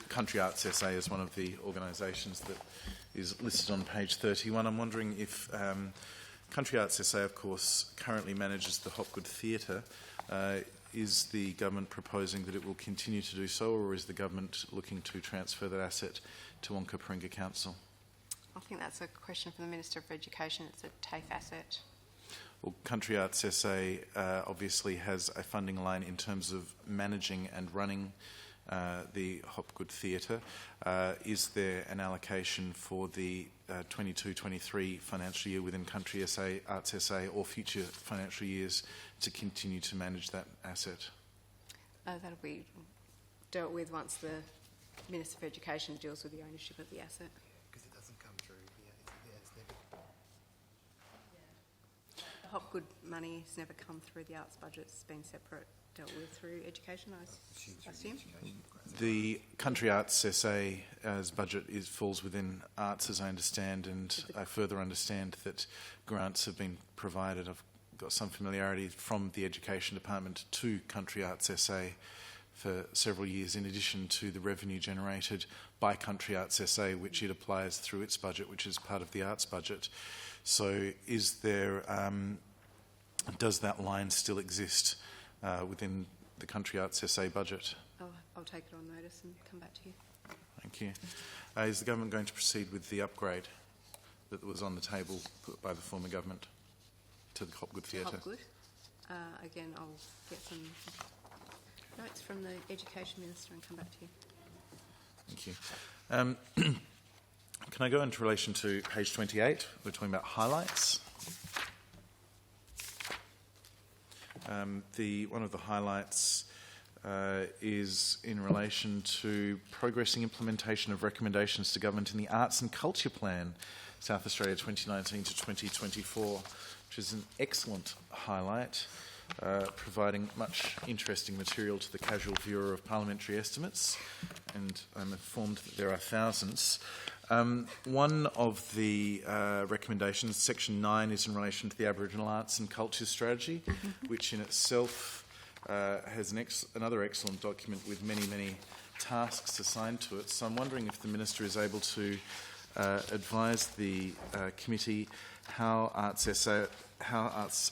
[SPEAKER 1] Country Arts SA is one of the organisations that is listed on page 31. I'm wondering if Country Arts SA, of course, currently manages the Hopgood Theatre. Is the government proposing that it will continue to do so, or is the government looking to transfer that asset to Wonka-Paringa Council?
[SPEAKER 2] I think that's a question for the Minister for Education. It's a TAFE asset.
[SPEAKER 1] Well, Country Arts SA obviously has a funding line in terms of managing and running the Hopgood Theatre. Is there an allocation for the 22-23 financial year within Country Arts SA or future financial years to continue to manage that asset?
[SPEAKER 2] That'll be dealt with once the Minister for Education deals with the ownership of the asset.
[SPEAKER 4] Because it doesn't come through. It's never.
[SPEAKER 2] The Hopgood money has never come through the arts budget. It's been separate, dealt with through education, I assume.
[SPEAKER 1] The Country Arts SA's budget falls within arts, as I understand, and I further understand that grants have been provided. I've got some familiarity from the Education Department to Country Arts SA for several years, in addition to the revenue generated by Country Arts SA, which it applies through its budget, which is part of the arts budget. So is there, does that line still exist within the Country Arts SA budget?
[SPEAKER 2] I'll take it on notice and come back to you.
[SPEAKER 1] Thank you. Is the government going to proceed with the upgrade that was on the table put by the former government to the Hopgood Theatre?
[SPEAKER 2] Hopgood. Again, I'll get some notes from the Education Minister and come back to you.
[SPEAKER 1] Thank you. Can I go into relation to page 28? We're talking about highlights. One of the highlights is in relation to progressing implementation of recommendations to government in the Arts and Culture Plan, South Australia 2019 to 2024, which is an excellent highlight, providing much interesting material to the casual viewer of parliamentary estimates, and I'm informed that there are thousands. One of the recommendations, section 9, is in relation to the Aboriginal Arts and Culture Strategy, which in itself has another excellent document with many, many tasks assigned to it. So I'm wondering if the Minister is able to advise the committee how Arts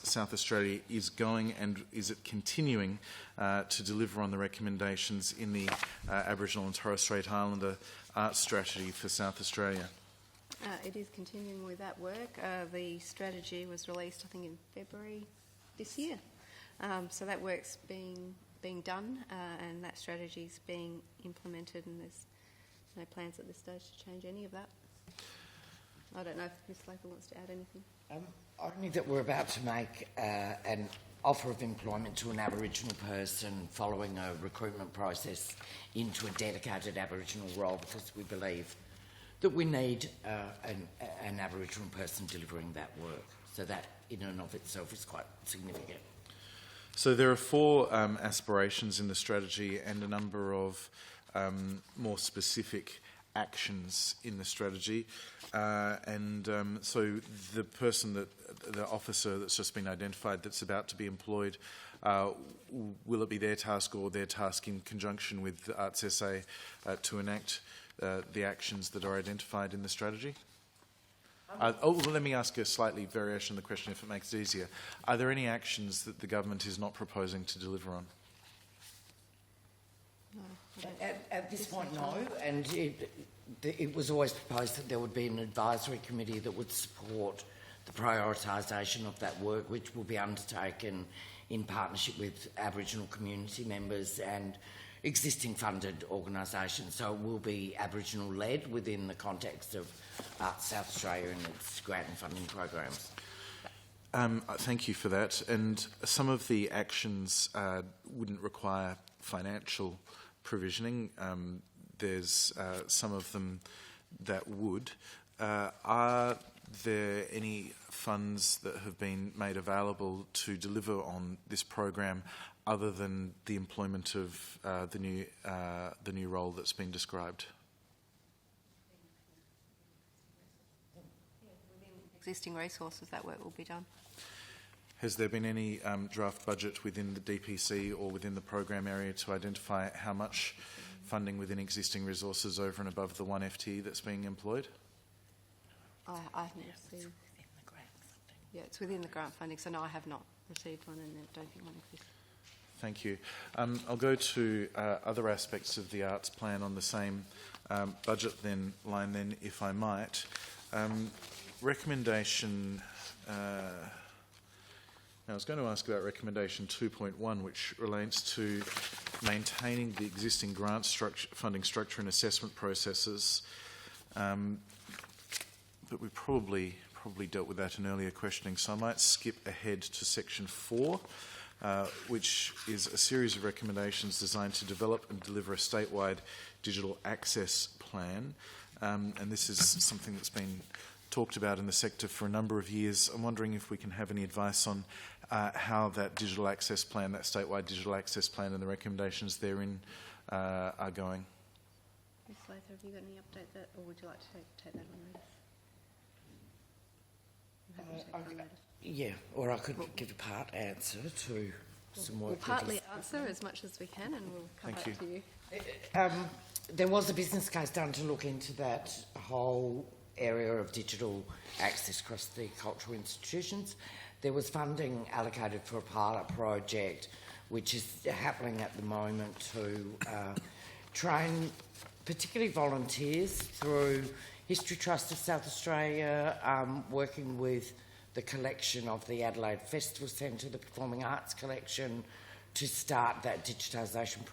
[SPEAKER 1] South Australia is going, and is it continuing to deliver on the recommendations in the Aboriginal and Torres Strait Islander Arts Strategy for South Australia?
[SPEAKER 2] It is continuing with that work. The strategy was released, I think, in February this year. So that work's being done, and that strategy's being implemented, and there's no plans at this stage to change any of that. I don't know if Ms. Latham wants to add anything.
[SPEAKER 6] Only that we're about to make an offer of employment to an Aboriginal person following a recruitment process into a dedicated Aboriginal role, because we believe that we need an Aboriginal person delivering that work. So that in and of itself is quite significant.
[SPEAKER 1] So there are 4 aspirations in the strategy and a number of more specific actions in the strategy, so the officer that's just been identified that's about to be employed, will it be their task or their task in conjunction with the Arts SA to enact the actions that are identified in the strategy? Let me ask a slightly variation of the question if it makes it easier. Are there any actions that the government is not proposing to deliver on?
[SPEAKER 2] No,
[SPEAKER 6] At this point, no, and it was always proposed that there would be an advisory committee that would support the prioritisation of that work, which will be undertaken in partnership with Aboriginal community members and existing funded organisations. So it will be Aboriginal-led within the context of Arts South Australia and its grant and funding programs.
[SPEAKER 1] Thank you for that. And some of the actions wouldn't require financial provisioning. There's some of them that would. Are there any funds that have been made available to deliver on this program other than the employment of the new role that's been described?
[SPEAKER 2] within existing resources, that work will be done.
[SPEAKER 1] Has there been any draft budget within the DPC or within the program area to identify how much funding within existing resources over and above the 1 FTE that's being employed?
[SPEAKER 2] I haven't received. Yeah, it's within the grant funding, so no, I have not received one, and I don't think one exists.
[SPEAKER 1] Thank you. I'll go to other aspects of the arts plan on the same budget line then, if I might. Recommendation... Now, I was going to ask about recommendation 2.1, which relates to maintaining the existing grant funding structure and assessment processes. But we probably dealt with that in earlier questioning, so I might skip ahead to section 4, which is a series of recommendations designed to develop and deliver a statewide digital access plan. And this is something that's been talked about in the sector for a number of years. I'm wondering if we can have any advice on how that digital access plan, that statewide digital access plan, and the recommendations therein are going.
[SPEAKER 2] Ms. Lather, have you got any update that, or would you like to take that on notice? I'm happy to take it on notice.
[SPEAKER 6] Yeah, or I could give a part answer to some
[SPEAKER 2] We'll
[SPEAKER 6] work. that
[SPEAKER 2] partly
[SPEAKER 6] is-
[SPEAKER 2] answer as much as we can and we'll come
[SPEAKER 1] Thank
[SPEAKER 2] back to you.
[SPEAKER 6] There was a business case done to look into that whole area of digital access across the cultural institutions. There was funding allocated for a pilot project, which is happening at the moment to train particularly volunteers through History Trust of South Australia, working with the collection of the Adelaide Festival Centre, the Performing Arts Collection, to start that digitisation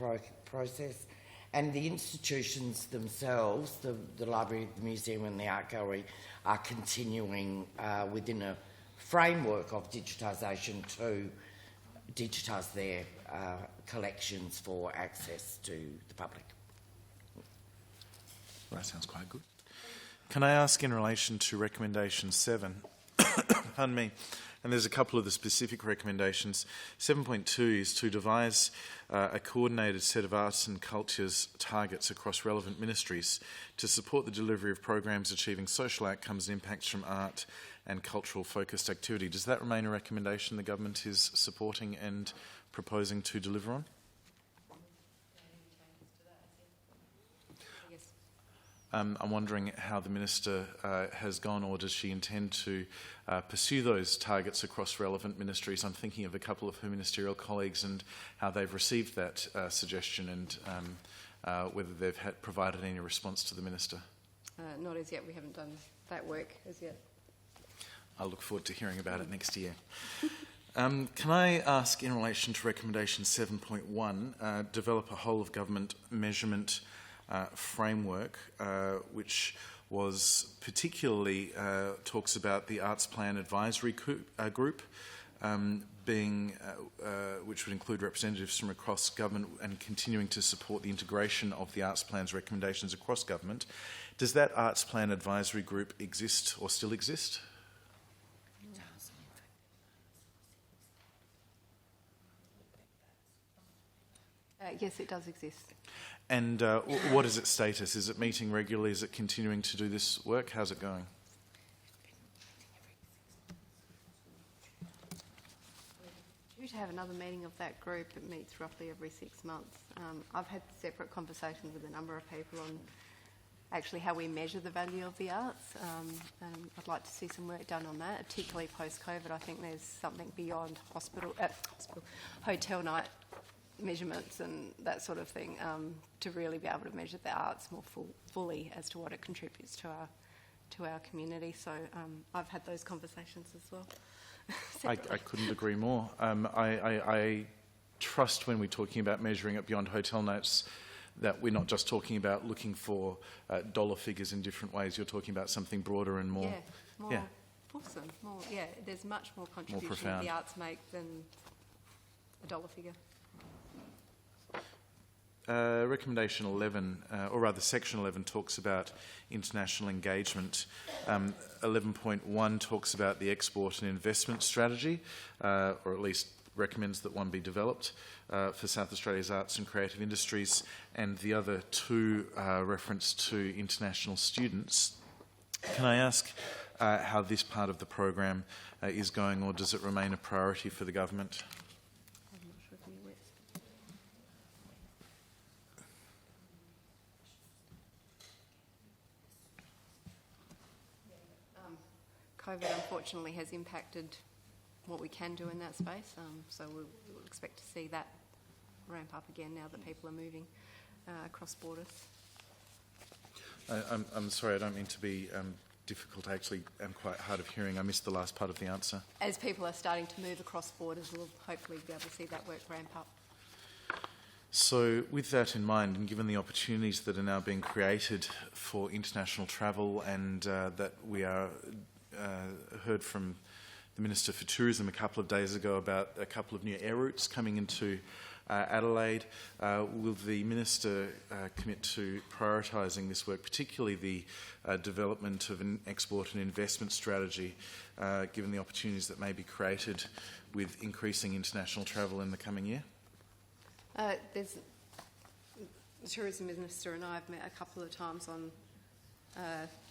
[SPEAKER 6] process. And the institutions themselves, the Library, the Museum and the Art Gallery, are continuing within a framework of digitisation to digitise their collections for access to the public.
[SPEAKER 1] Well, that sounds quite good. Can I ask in relation to recommendation 7, pardon me, and there's a couple of the specific recommendations. 7.2 is to devise a coordinated set of arts and cultures targets across relevant ministries to support the delivery of programs achieving social outcomes and impacts from art and cultural focused activity. Does that remain a recommendation the government is supporting and proposing to deliver on?
[SPEAKER 2] Yes.
[SPEAKER 1] I'm wondering how the Minister has gone, or does she intend to pursue those targets across relevant ministries? I'm thinking of a couple of her ministerial colleagues and how they've received that suggestion and whether they've provided any response to the Minister.
[SPEAKER 2] Not as yet. We haven't done that work as yet.
[SPEAKER 1] I look forward to hearing about it next year. Can I ask, in relation to recommendation 7.1, develop a whole of government measurement framework, which was particularly talks about the Arts Plan Advisory Group, which would include representatives from across government and continuing to support the integration of the Arts Plan's recommendations across government. Does that Arts Plan Advisory Group exist or still exist?
[SPEAKER 2] Yes, it does exist.
[SPEAKER 1] And what is its status? Is it meeting regularly? Is it continuing to do this work? How's it going?
[SPEAKER 2] Due to have another meeting of that group. It meets roughly every 6 months. I've had separate conversations with a number of people on actually how we measure the value of the arts. And I'd like to see some work done on that, particularly post-COVID. I think there's something beyond hotel night measurements and that sort of thing, to really be able to measure the arts more fully as to what it contributes to our community. So I've had those conversations as well.
[SPEAKER 1] I couldn't agree more. I trust when we're talking about measuring it beyond hotel nights that we're not just talking about looking for dollar figures in different ways. You're talking about something broader and more...
[SPEAKER 2] more fulsome. There's much more contribution that
[SPEAKER 1] profound.
[SPEAKER 2] the arts make than a dollar figure.
[SPEAKER 1] Recommendation 11, or rather section 11, talks about international engagement. 11.1 talks about the export and investment strategy, or at least recommends that one be developed for South Australia's arts and creative industries, and the other two reference to international students. Can I ask how this part of the program is going, or does it remain a priority for the government?
[SPEAKER 2] I'm not sure if you were. COVID unfortunately has impacted what we can do in that space, so we'll expect to see that ramp up again now that people are moving across borders.
[SPEAKER 1] I'm sorry, I don't mean to be difficult. I actually am quite hard of hearing. I missed the last part of the answer.
[SPEAKER 2] As people are starting to move across borders, we'll hopefully be able to see that work ramp up.
[SPEAKER 1] So with that in mind, and given the opportunities that are now being created for international travel, and that we are heard from the Minister for Tourism a couple of days ago about a couple of new air routes coming into Adelaide, will the Minister commit to prioritising this work, particularly the development of an export and investment strategy, given the opportunities that may be created with increasing international travel in the coming year?
[SPEAKER 2] The Tourism Minister and I have met a couple of times on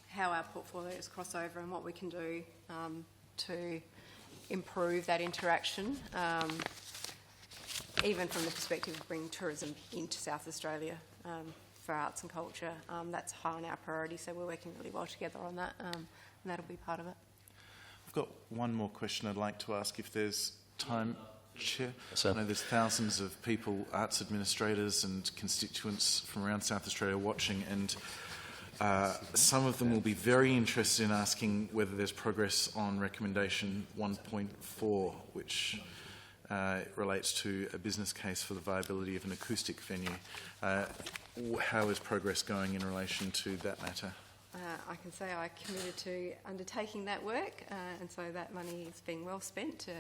[SPEAKER 2] how our portfolios cross over and what we can do to improve that interaction, even from the perspective of bringing tourism into South Australia for arts and culture. That's high on our priority, so we're working really well together on that, and that'll be part of it.
[SPEAKER 1] I've got one more question I'd like to ask if there's time, Chair.
[SPEAKER 9] Sir.
[SPEAKER 1] I know there's thousands of people, arts administrators and constituents from around South Australia watching, and some of them will be very interested in asking whether there's progress on recommendation 1.4, which relates to a business case for the viability of an acoustic venue. How is progress going in relation to that matter?
[SPEAKER 2] I can say I committed to undertaking that work, and so that money is being well spent to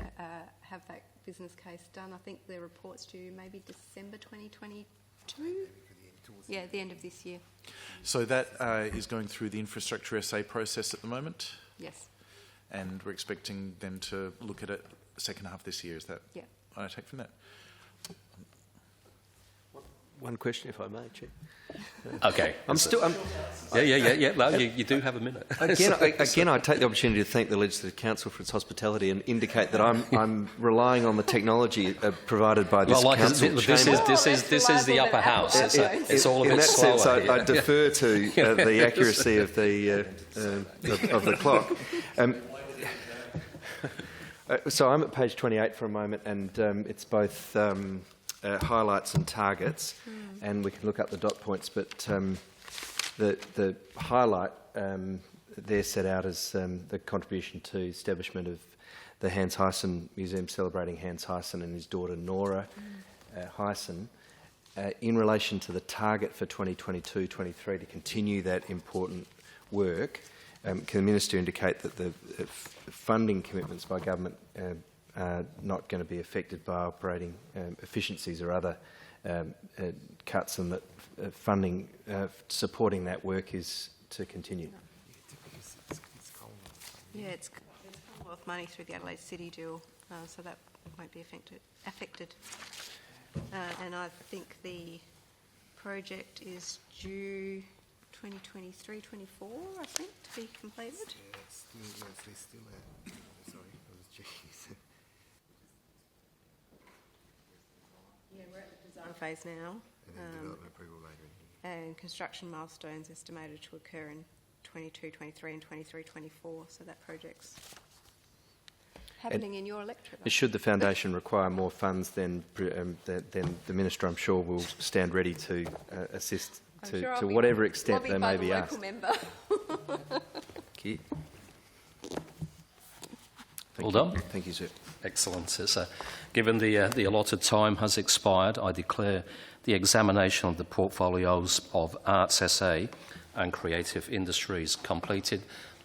[SPEAKER 2] have that business case done. I think the report's due maybe December 2022? Yeah, the end of this year.
[SPEAKER 1] So that is going through the Infrastructure SA process at the moment,
[SPEAKER 2] Yes.
[SPEAKER 1] and we're expecting them to look at it second half this year. Is that
[SPEAKER 2] Yeah.
[SPEAKER 1] what I take from that?
[SPEAKER 5] One question, if I may, Chair.
[SPEAKER 9] Okay. Yeah. Well, you do have a minute.
[SPEAKER 5] Again, I take the opportunity to thank the Legislative Council for its hospitality and indicate that I'm relying on the technology provided by this
[SPEAKER 9] Well, like
[SPEAKER 5] council chamber.
[SPEAKER 9] this is the upper house. It's all a
[SPEAKER 5] In
[SPEAKER 9] bit
[SPEAKER 5] that
[SPEAKER 9] slower.
[SPEAKER 5] sense, I
[SPEAKER 9] here.
[SPEAKER 5] defer to the accuracy of the clock. So I'm at page 28 for a moment, and it's both highlights and targets, and we can look up the dot points, but the highlight there set out as the contribution to establishment of the Hans Huyssen Museum celebrating Hans Huyssen and his daughter Nora Huyssen. In relation to the target for 2022-23 to continue that important work, can the Minister indicate that the funding commitments by government are not going to be affected by operating efficiencies or other cuts, and that funding supporting that work is to continue?
[SPEAKER 2] Yeah, it's Commonwealth money through the Adelaide City deal, so that won't be affected. And I think the project is due 2023-24, I think, to be completed.
[SPEAKER 4] Yeah, it's still sorry, I was checking.
[SPEAKER 2] Yeah, we're at the design phase now,
[SPEAKER 4] And then development approval later in here.
[SPEAKER 2] and construction milestones estimated to occur in 22-23 and 23-24, so that project's happening in your electorate.
[SPEAKER 5] Should the foundation require more funds, then the Minister, I'm sure, will stand ready to assist
[SPEAKER 2] I'm
[SPEAKER 5] to,
[SPEAKER 2] sure I'll
[SPEAKER 5] to
[SPEAKER 2] be
[SPEAKER 5] whatever extent
[SPEAKER 2] lobbied
[SPEAKER 5] they
[SPEAKER 2] by
[SPEAKER 5] may
[SPEAKER 2] the
[SPEAKER 5] be
[SPEAKER 2] local
[SPEAKER 5] asked.
[SPEAKER 2] member.
[SPEAKER 5] Thank you.
[SPEAKER 9] Well done.
[SPEAKER 5] Thank you, sir.
[SPEAKER 9] Excellent. So, given the allotted time has expired, I declare the examination of the portfolios of Arts SA and Creative Industries completed.